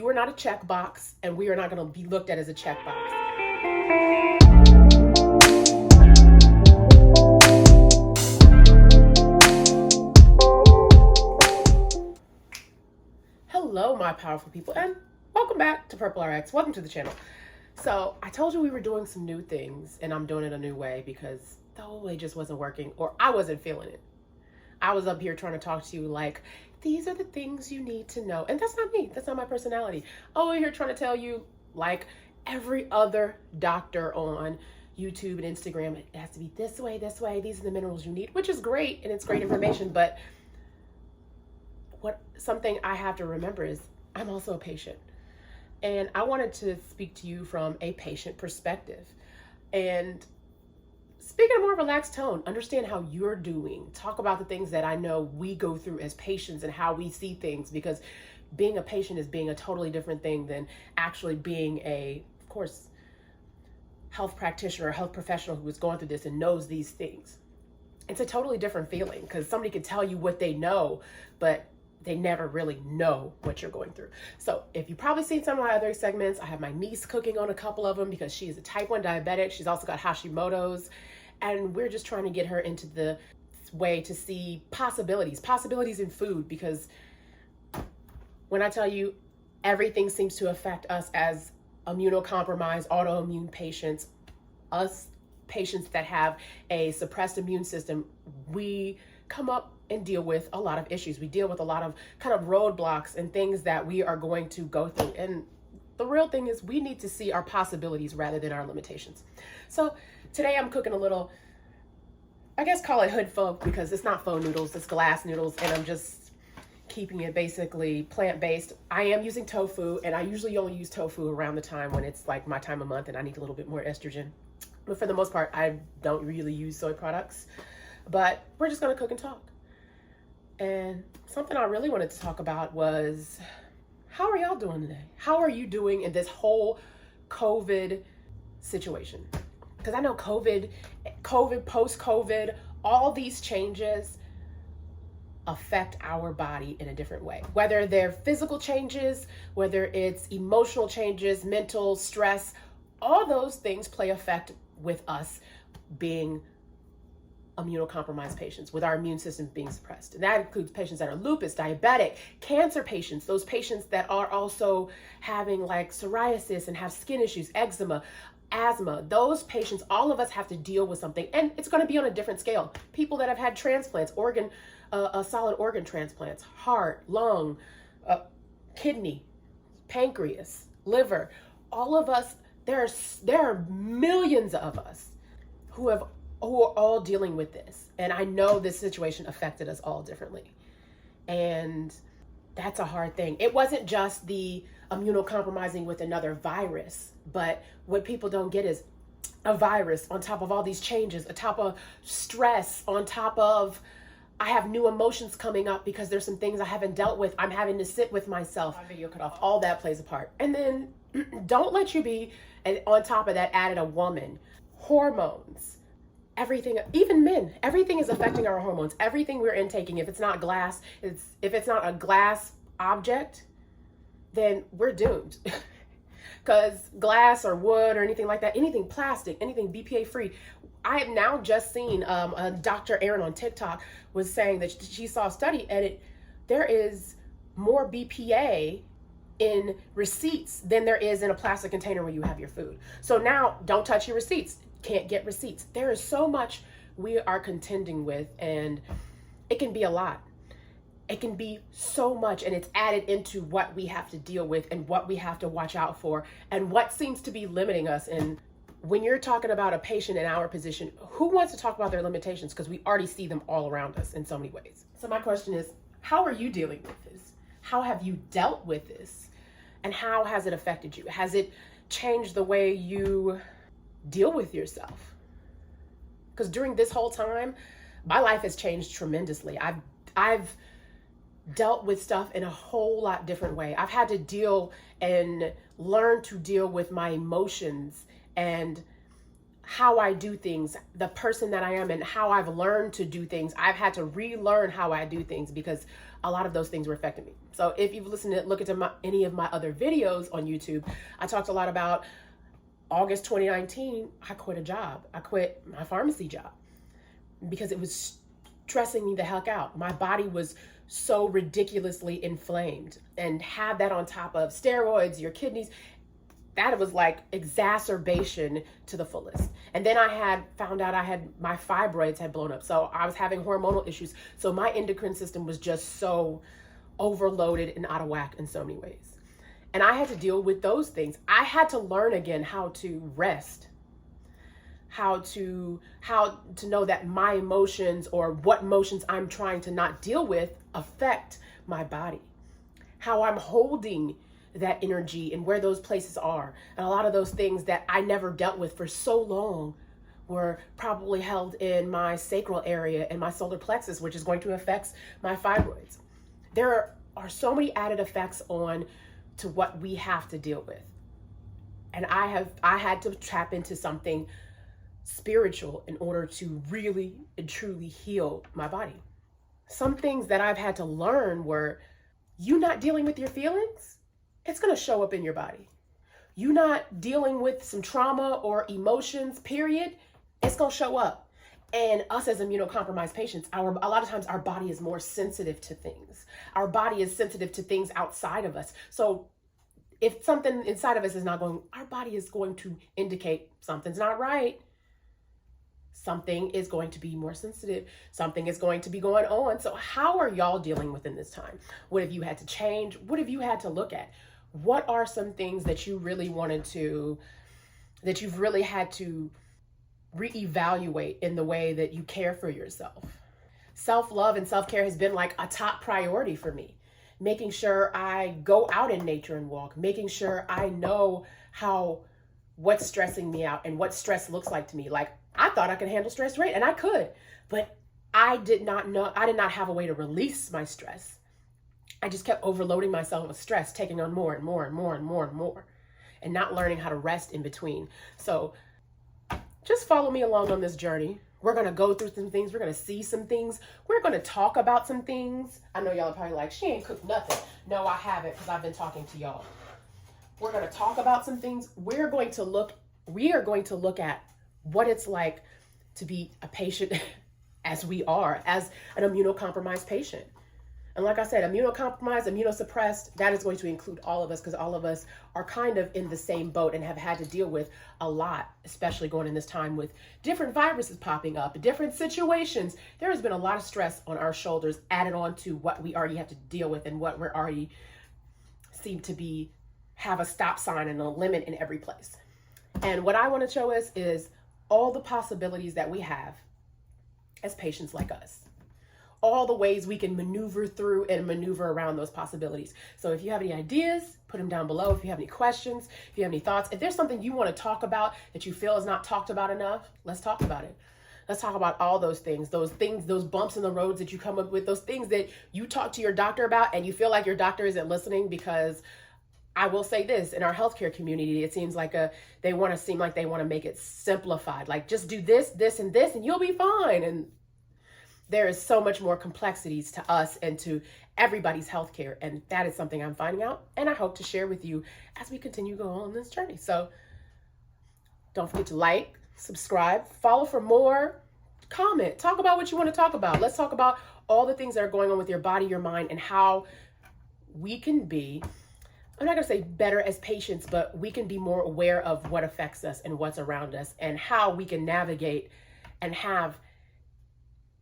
You are not a checkbox, and we are not going to be looked at as a checkbox. Hello, my powerful people, and welcome back to Purple RX. Welcome to the channel. So I told you we were doing some new things, and I'm doing it a new way because the old way just wasn't working, or I wasn't feeling it. I was up here trying to talk to you like, these are the things you need to know. And that's not me. That's not my personality. I'm over here trying to tell you, like every other doctor on YouTube and Instagram, it has to be this way, this way. These are the minerals you need, which is great, and it's great information. But something I have to remember is I'm also a patient. And I wanted to speak to you from a patient perspective. And speak in a more relaxed tone, understand how you're doing. Talk about the things that I know we go through as patients and how we see things, because being a patient is being a totally different thing than actually being a, of course, health practitioner or health professional who is going through this and knows these things. It's a totally different feeling because somebody can tell you what they know, but they never really know what you're going through. So if you've probably seen some of my other segments, I have my niece cooking on a couple of them because she is a type 1 diabetic. She's also got Hashimoto's, and we're just trying to get her into the way to see possibilities in food, because when I tell you everything seems to affect us as immunocompromised autoimmune patients, us patients that have a suppressed immune system, we come up and deal with a lot of issues. We deal with a lot of kind of roadblocks and things that we are going to go through. And the real thing is we need to see our possibilities rather than our limitations. So today I'm cooking a little, I guess call it hood pho, because it's not pho noodles, it's glass noodles, and I'm just keeping it basically plant-based. I am using tofu, and I usually only use tofu around the time when it's like my time of month and I need a little bit more estrogen. But for the most part, I don't really use soy products. But we're just gonna cook and talk. And something I really wanted to talk about was, how are y'all doing today? How are you doing in this whole COVID situation? Because I know COVID, post-COVID, all these changes affect our body in a different way. Whether they're physical changes, whether it's emotional changes, mental stress, all those things play effect with us being immunocompromised patients, with our immune system being suppressed. And that includes patients that are lupus, diabetic, cancer patients, those patients that are also having like psoriasis and have skin issues, eczema, asthma. Those patients, all of us have to deal with something, and it's going to be on a different scale. People that have had transplants, solid organ transplants, heart, lung, kidney, pancreas, liver, all of us, there are millions of us who are all dealing with this. And I know this situation affected us all differently. And that's a hard thing. It wasn't just the immunocompromising with another virus, but what people don't get is a virus on top of all these changes, on top of stress, on top of I have new emotions coming up because there's some things I haven't dealt with. I'm having to sit with myself. My video cut off. All that plays a part. And then don't let you be, and on top of that, added a woman, hormones, everything, even men, everything is affecting our hormones. Everything we're intaking, if it's not glass, if it's not a glass object, then we're doomed. Because glass or wood or anything like that, anything plastic, anything BPA free. I have now just seen Dr. Erin on TikTok was saying that she saw a study, and there is more BPA in receipts than there is in a plastic container where you have your food. So now don't touch your receipts. Can't get receipts. There is so much we are contending with, and it can be a lot. It can be so much, and it's added into what we have to deal with and what we have to watch out for and what seems to be limiting us. And when you're talking about a patient in our position, who wants to talk about their limitations? Because we already see them all around us in so many ways. So my question is, how are you dealing with this? How have you dealt with this? And how has it affected you? Has it changed the way you deal with yourself? Because during this whole time, my life has changed tremendously. I've dealt with stuff in a whole lot different way. I've had to deal and learn to deal with my emotions and how I do things, the person that I am and how I've learned to do things. I've had to relearn how I do things because a lot of those things were affecting me. So if you've listened to look at any of my other videos on YouTube, I talked a lot about August 2019, I quit a job. I quit my pharmacy job because it was stressing me the heck out. My body was so ridiculously inflamed, and have that on top of steroids, your kidneys, that was like exacerbation to the fullest. And then I had found out my fibroids had blown up. So I was having hormonal issues. So my endocrine system was just so overloaded and out of whack in so many ways. And I had to deal with those things. I had to learn again how to rest, how to know that my emotions, or what emotions I'm trying to not deal with, affect my body, how I'm holding that energy and where those places are. And a lot of those things that I never dealt with for so long were probably held in my sacral area and my solar plexus, which is going to affect my fibroids. There are so many added effects on to what we have to deal with. And I had to tap into something spiritual in order to really and truly heal my body. Some things that I've had to learn were, you not dealing with your feelings, it's going to show up in your body. You not dealing with some trauma or emotions, period, it's going to show up. And us as immunocompromised patients, a lot of times our body is more sensitive to things. Our body is sensitive to things outside of us. So if something inside of us is not going, our body is going to indicate something's not right. Something is going to be more sensitive. Something is going to be going on. So how are y'all dealing with in this time? What have you had to change? What have you had to look at? What are some things that you really that you've really had to reevaluate in the way that you care for yourself? Self-love and self-care has been like a top priority for me. Making sure I go out in nature and walk, making sure I know what's stressing me out and what stress looks like to me. Like, I thought I could handle stress great, and I could, but I did not have a way to release my stress. I just kept overloading myself with stress, taking on more and more and more and more and more, and not learning how to rest in between. So just follow me along on this journey. We're going to go through some things. We're going to see some things. We're going to talk about some things. I know y'all are probably like, she ain't cooked nothing. No, I haven't, because I've been talking to y'all. We're going to talk about some things. We are going to look at what it's like to be a patient as we are, as an immunocompromised patient. And like I said, immunocompromised, immunosuppressed, that is going to include all of us, because all of us are kind of in the same boat and have had to deal with a lot, especially going in this time with different viruses popping up, different situations. There has been a lot of stress on our shoulders added on to what we already have to deal with, and what we're already seem to have a stop sign and a limit in every place. And what I want to show us is all the possibilities that we have as patients like us. All the ways we can maneuver through and maneuver around those possibilities. So if you have any ideas, put them down below. If you have any questions, if you have any thoughts, if there's something you want to talk about that you feel is not talked about enough, let's talk about it. Let's talk about all those things, those bumps in the roads that you come up with, those things that you talk to your doctor about and you feel like your doctor isn't listening. Because I will say this, in our healthcare community, it seems like they want to make it simplified. Like, just do this, this, and this, and you'll be fine. And there is so much more complexities to us and to everybody's healthcare. And that is something I'm finding out, and I hope to share with you as we continue going on this journey. So don't forget to like, subscribe, follow for more, comment, talk about what you want to talk about. Let's talk about all the things that are going on with your body, your mind, and how we can be, I'm not going to say better as patients, but we can be more aware of what affects us and what's around us, and how we can navigate and have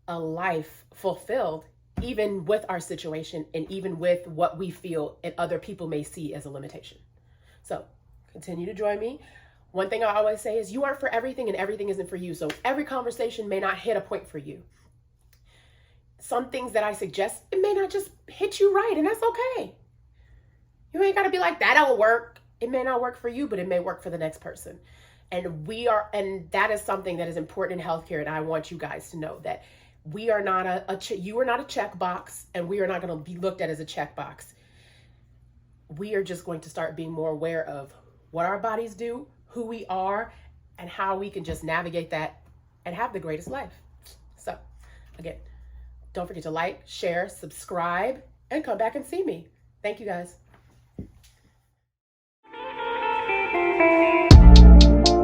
a life fulfilled, even with our situation and even with what we feel and other people may see as a limitation. So continue to join me. One thing I always say is, you aren't for everything and everything isn't for you. So every conversation may not hit a point for you. Some things that I suggest, it may not just hit you right, and that's okay. You ain't got to be like, that'll work. It may not work for you, but it may work for the next person. And that is something that is important in healthcare. And I want you guys to know that we are not you are not a checkbox, and we are not going to be looked at as a checkbox. We are just going to start being more aware of what our bodies do, who we are, and how we can just navigate that and have the greatest life. So again, Don't forget to like, share, subscribe, and come back and see me. Thank you guys.